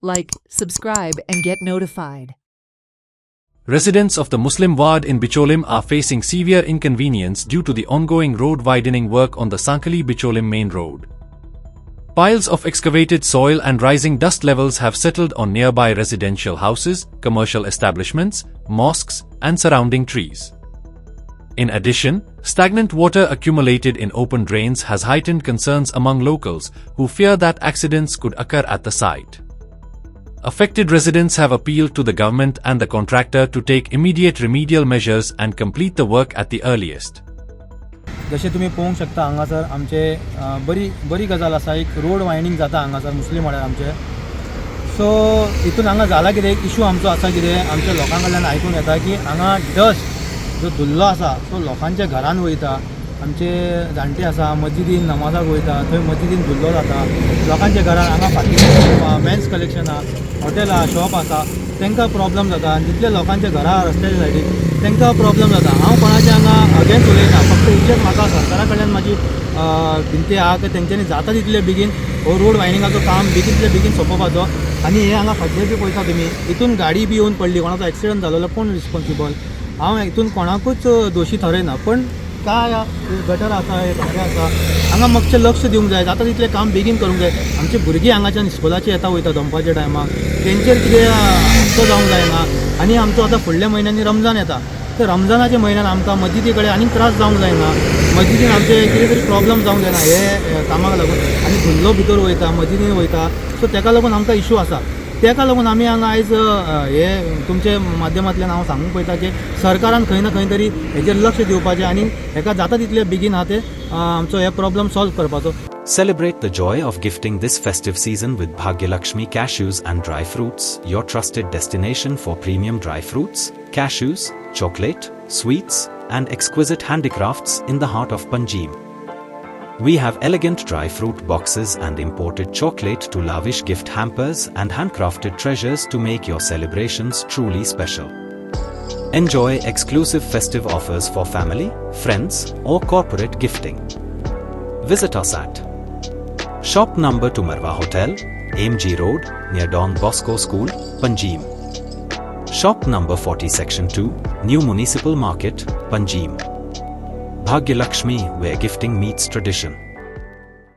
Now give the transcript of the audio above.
like, subscribe, and get notified. Residents of the Muslim ward in Bicholim are facing severe inconvenience due to the ongoing road widening work on the Sankhali-Bicholim main road. Piles of excavated soil and rising dust levels have settled on nearby residential houses, commercial establishments, mosques, and surrounding trees. In addition, stagnant water accumulated in open drains has heightened concerns among locals who fear that accidents could occur at the site. Affected residents have appealed to the government and the contractor to take immediate remedial measures and complete the work at the earliest. जशें तुम्ही पळोवंक शकता हांगासर आमचे बरी गजाल आसा एक रोड वायडींग जाता हांगासर मुस्लिम वाड्यार आमचे सो हितून हांगा जाला कितें एक इशू आमचो आसा कितें आमच्या लोकां कडल्यान आयकून येता की हांगा डस्ट जो धुल्लो आसा तो लोकांच्या घरान वयता आमचे जाणटे आसा मस्जिदीन नमाजाक वयता थंय मस्जिदीन धुल्लो जाता लोकांच्या घरान हांगा फाटीं मेन्स कलेक्शन आहा हॉटेल आहा शॉप आसा तांकां प्रॉब्लम जाता आनी जितले लोकांच्या घरा रस्त्याच्या सायडीक तांकां प्रॉब्लम जाता हांव कोणाचें हांगा अगेन्स्ट उलयना फक्त इतलेंच म्हाका सरकारा कडल्यान म्हाजी विनंती आहा की तेंच्यांनी जाता तितले बेगीन हो रोड वायडींगाचो काम बेगीतले बेगीन सोंपोवपाचो आनी हे हांगा फाटलें बी पळयता तुमी हितून गाडी बी येवन पडली कोणाचो एक्सिडंट जालो जाल्यार कोण रिस्पॉन्सिबल हांव हितून कोणाकूच दोशी थरयना पण काय गटर आसा हे सगळें आसा हांगा मातशें लक्ष दिवंक जाय जाता तितलें काम बेगीन करूंक जाय आमची भुरगीं हांगाच्यान स्कुलाची येता वयता दनपारच्या टायमार तेंचेर कितें हुस्को जावंक जायना आनी आमचो आतां फुडल्या म्हयन्यांनी रमजान येता तर रमजानाच्या म्हयन्यान आमकां मस्जिदी कडेन आनीक त्रास जावंक जायना मस्जिदीन आमचे कितें तरी प्रॉब्लम जावंक जायना हे कामाक लागून आनी धुल्लो भितर वयता मस्जिदीन वयता सो ताका लागून आमकां इशू आसा ताका लागून आमी हांगा आयज हे तुमचे माध्यमांतल्यान हांव सांगूंक पळयता की सरकारान खंय ना खंय तरी हेजेर लक्ष दिवपाचें आनी हेका जाता तितले बेगीन आहा ते आमचो हे प्रॉब्लम सॉल्व करपाचो. Celebrate the joy of gifting this festive season with Bhagyalakshmi Cashews and Dry Fruits, your trusted destination for premium dry fruits, cashews, chocolate, sweets, and exquisite handicrafts in the heart of Panjim. We have elegant dry fruit boxes and imported chocolate to lavish gift hampers and handcrafted treasures to make your celebrations truly special. Enjoy exclusive festive offers for family, friends, or corporate gifting. Visit us at Shop number to Marwa Hotel, AMG Road, near Don Bosco School, Panjim. Shop number 40 Section 2, New Municipal Market, Panjim. Bhagyalakshmi, where gifting meets tradition.